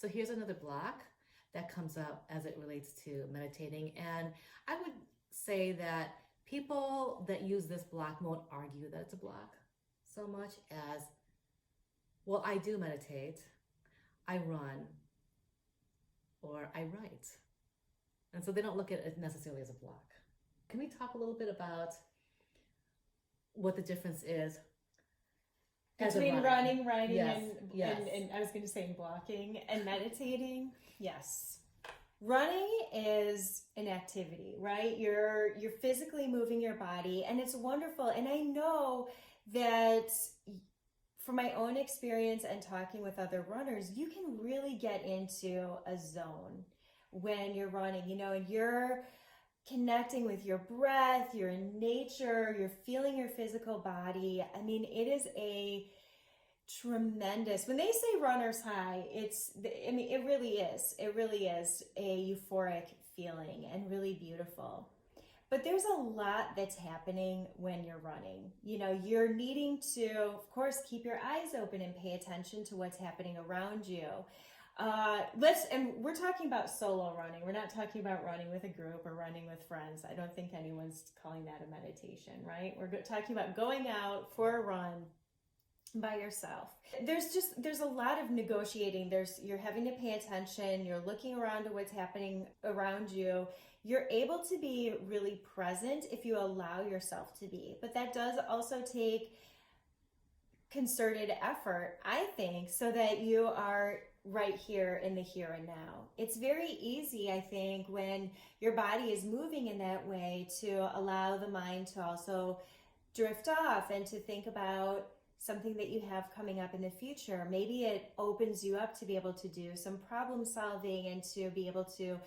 So here's another block that comes up as it relates to meditating. And I would say that people that use this block won't argue that it's a block so much as, well, I do meditate, I run, or I write. And so they don't look at it necessarily as a block. Can we talk a little bit about what the difference is between running, writing, yes, and I was going to say blocking and meditating? Yes. Running is an activity, right? You're physically moving your body, and it's wonderful. And I know that from my own experience and talking with other runners, you can really get into a zone when you're running, and you're connecting with your breath, you're in nature, you're feeling your physical body. I mean, it is a tremendous, when they say runner's high, it really is a euphoric feeling and really beautiful. But there's a lot that's happening when you're running. You're needing to, of course, keep your eyes open and pay attention to what's happening around you. And we're talking about solo running. We're not talking about running with a group or running with friends. I don't think anyone's calling that a meditation, right? We're talking about going out for a run by yourself. There's a lot of negotiating. You're having to pay attention. You're looking around to what's happening around you. You're able to be really present if you allow yourself to be. But that does also take concerted effort, I think, so that you are right here in the here and now. It's very easy, I think, when your body is moving in that way to allow the mind to also drift off and to think about something that you have coming up in the future. Maybe it opens you up to be able to do some problem solving and to be able to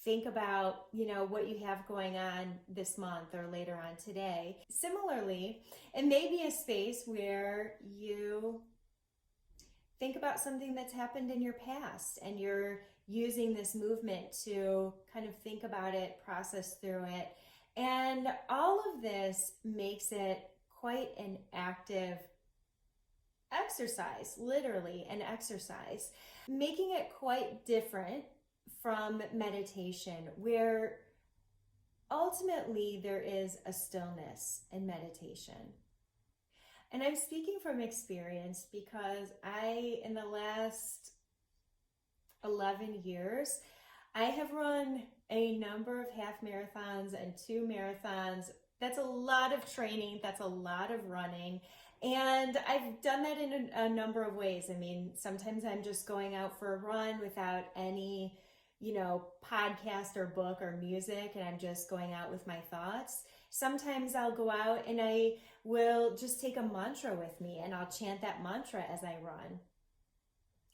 think about, what you have going on this month or later on today. Similarly, it may be a space where you think about something that's happened in your past and you're using this movement to kind of think about it, process through it. And all of this makes it quite an active exercise, literally an exercise, making it quite different from meditation, where ultimately there is a stillness in meditation. And I'm speaking from experience because in the last 11 years, I have run a number of half marathons and 2 marathons. That's a lot of training. That's a lot of running. And I've done that in a number of ways. I mean, sometimes I'm just going out for a run without any, podcast or book or music, and I'm just going out with my thoughts. Sometimes I'll go out and I will just take a mantra with me and I'll chant that mantra as I run.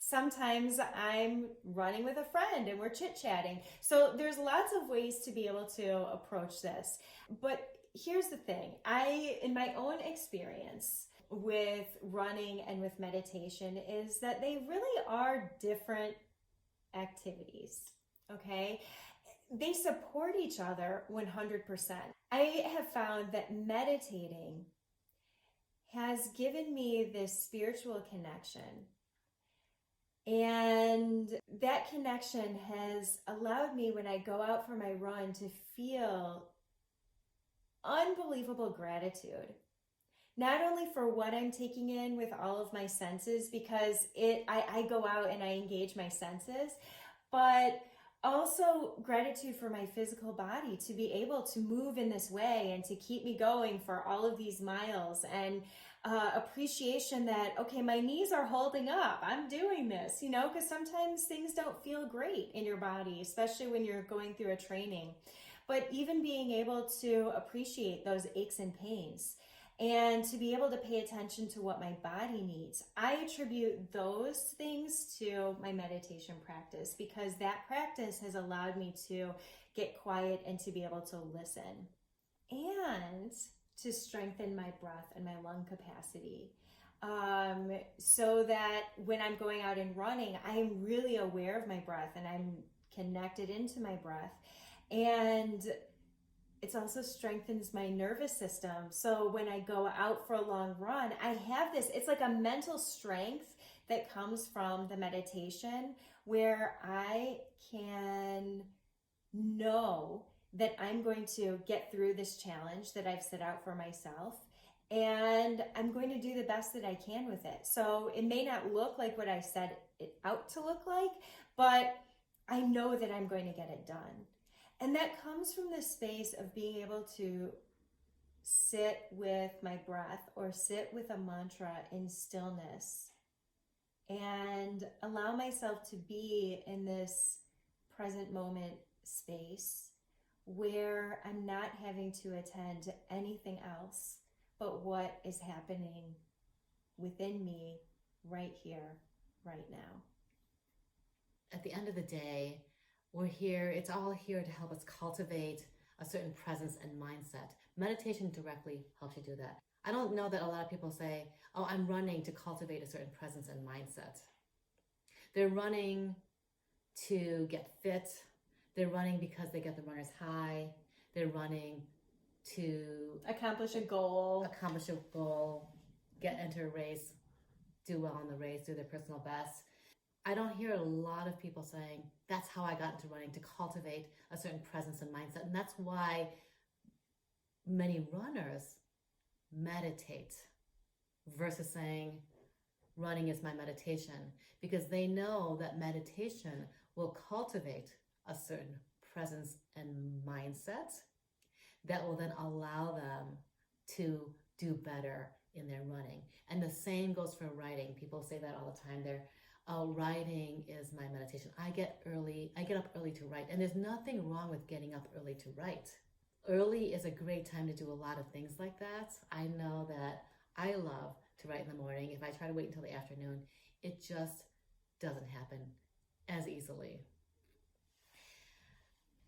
Sometimes I'm running with a friend and we're chit-chatting. So there's lots of ways to be able to approach this. But here's the thing. In my own experience with running and with meditation, is that they really are different activities, okay? They support each other 100%. I have found that meditating has given me this spiritual connection. And that connection has allowed me, when I go out for my run, to feel unbelievable gratitude. Not only for what I'm taking in with all of my senses, because I go out and I engage my senses, but also gratitude for my physical body to be able to move in this way and to keep me going for all of these miles, and appreciation that, okay, my knees are holding up. I'm doing this, because sometimes things don't feel great in your body, especially when you're going through a training. But even being able to appreciate those aches and pains and to be able to pay attention to what my body needs. I attribute those things to my meditation practice, because that practice has allowed me to get quiet and to be able to listen and to strengthen my breath and my lung capacity. So that when I'm going out and running, I'm really aware of my breath and I'm connected into my breath. And it also strengthens my nervous system. So when I go out for a long run, I have this, it's like a mental strength that comes from the meditation, where I can know that I'm going to get through this challenge that I've set out for myself, and I'm going to do the best that I can with it. So it may not look like what I set it out to look like, but I know that I'm going to get it done. And that comes from this space of being able to sit with my breath or sit with a mantra in stillness and allow myself to be in this present moment space where I'm not having to attend to anything else but what is happening within me right here, right now. At the end of the day, we're here, it's all here to help us cultivate a certain presence and mindset. Meditation directly helps you do that. I don't know that a lot of people say, oh, I'm running to cultivate a certain presence and mindset. They're running to get fit. They're running because they get the runner's high. They're running to accomplish a goal, get enter a race, do well in the race, do their personal best. I don't hear a lot of people saying, that's how I got into running, to cultivate a certain presence and mindset. And that's why many runners meditate versus saying, running is my meditation, because they know that meditation will cultivate a certain presence and mindset that will then allow them to do better in their running. And the same goes for writing. People say that all the time. Writing is my meditation. I get up early to write. And there's nothing wrong with getting up early to write. Early is a great time to do a lot of things like that. I know that I love to write in the morning. If I try to wait until the afternoon, it just doesn't happen as easily.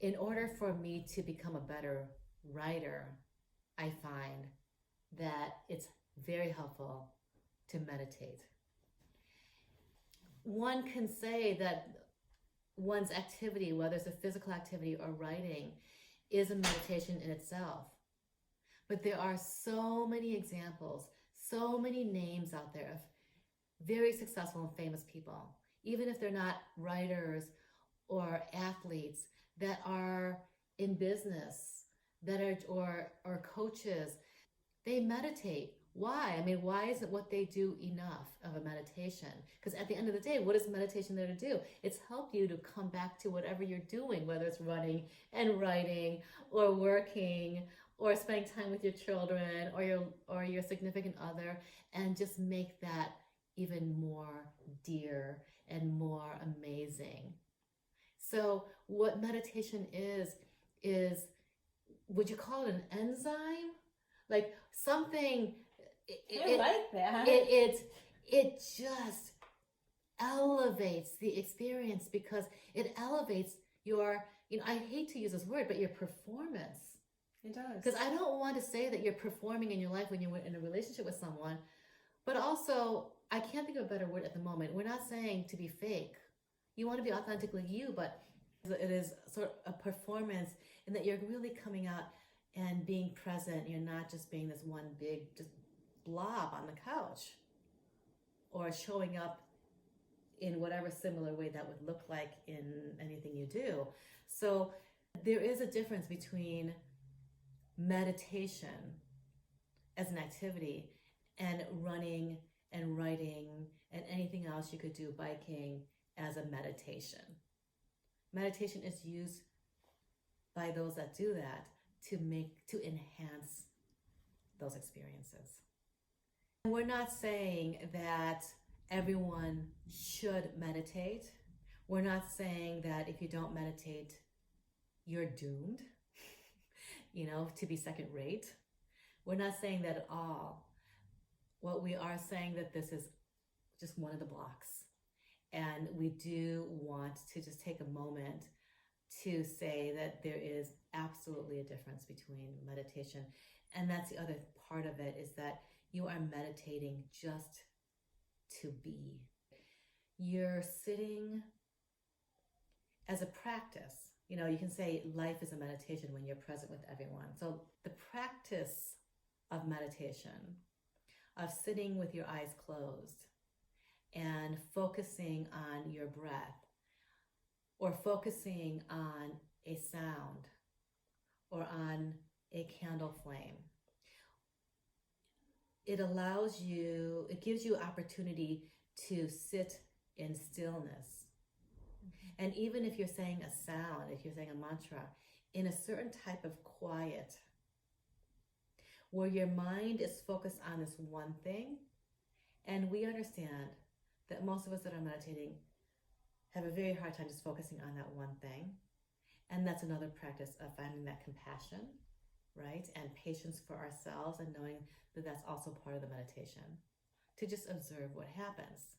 In order for me to become a better writer, I find that it's very helpful to meditate. One can say that one's activity, whether it's a physical activity or writing, is a meditation in itself. But there are so many examples, so many names out there of very successful and famous people, even if they're not writers or athletes, that are in business, that are or coaches. They meditate. Why? I mean, why isn't what they do enough of a meditation? Because at the end of the day, what is meditation there to do? It's help you to come back to whatever you're doing, whether it's running and writing or working or spending time with your children or your significant other, and just make that even more dear and more amazing. So what meditation is, would you call it an enzyme? Like something... I like that. It just elevates the experience, because it elevates your, I hate to use this word, but your performance. It does. Because I don't want to say that you're performing in your life when you're in a relationship with someone, but also, I can't think of a better word at the moment. We're not saying to be fake. You want to be authentically you, but it is sort of a performance in that you're really coming out and being present. You're not just being this one big, just blob on the couch, or showing up in whatever similar way that would look like in anything you do. So there is a difference between meditation as an activity and running and writing and anything else you could do, biking, as a meditation. Meditation is used by those that do that to enhance those experiences. We're not saying that everyone should meditate. We're not saying that if you don't meditate, you're doomed, to be second rate. We're not saying that at all. What we are saying that this is just one of the blocks. And we do want to just take a moment to say that there is absolutely a difference between meditation. And that's the other part of it, is that you are meditating just to be. You're sitting as a practice. You can say life is a meditation when you're present with everyone. So the practice of meditation, of sitting with your eyes closed and focusing on your breath, or focusing on a sound, or on a candle flame, it gives you opportunity to sit in stillness. And even if you're saying a sound, if you're saying a mantra, in a certain type of quiet, where your mind is focused on this one thing, and we understand that most of us that are meditating have a very hard time just focusing on that one thing. And that's another practice of finding that compassion, right? And patience for ourselves, and knowing that that's also part of the meditation, to just observe what happens.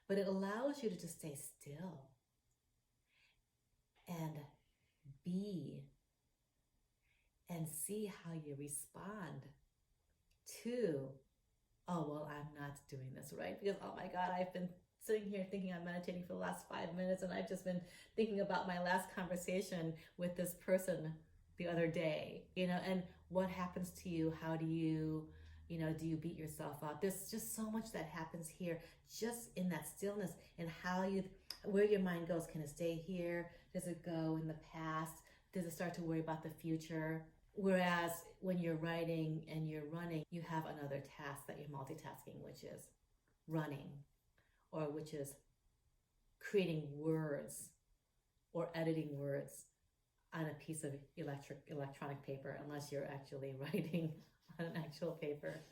But it allows you to just stay still and be and see how you respond to, oh, well, I'm not doing this, right? Because, oh my God, I've been sitting here thinking I'm meditating for the last 5 minutes, and I've just been thinking about my last conversation with this person the other day, and what happens to you? How do you, do you beat yourself up? There's just so much that happens here, just in that stillness, and where your mind goes. Can it stay here? Does it go in the past? Does it start to worry about the future? Whereas when you're writing and you're running, you have another task that you're multitasking, which is running, or which is creating words or editing words on a piece of electronic paper, unless you're actually writing on an actual paper.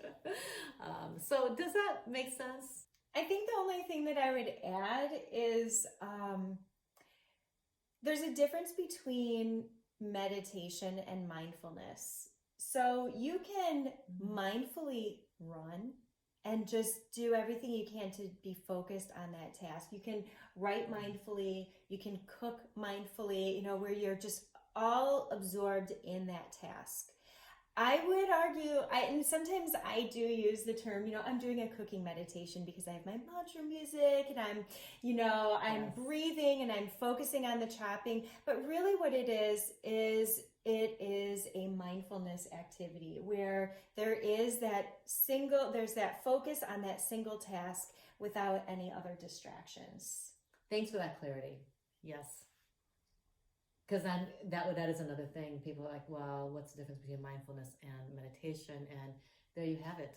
So does that make sense? I think the only thing that I would add is there's a difference between meditation and mindfulness. So you can mindfully run and just do everything you can to be focused on that task. You can write mindfully, you can cook mindfully, where you're just all absorbed in that task. I would argue, and sometimes I do use the term, I'm doing a cooking meditation because I have my mantra music and I'm breathing and I'm focusing on the chopping. But really what it is it is a mindfulness activity where there's that focus on that single task without any other distractions. Thanks for that clarity. Yes. Because then that is another thing. People are like, well, what's the difference between mindfulness and meditation? And there you have it.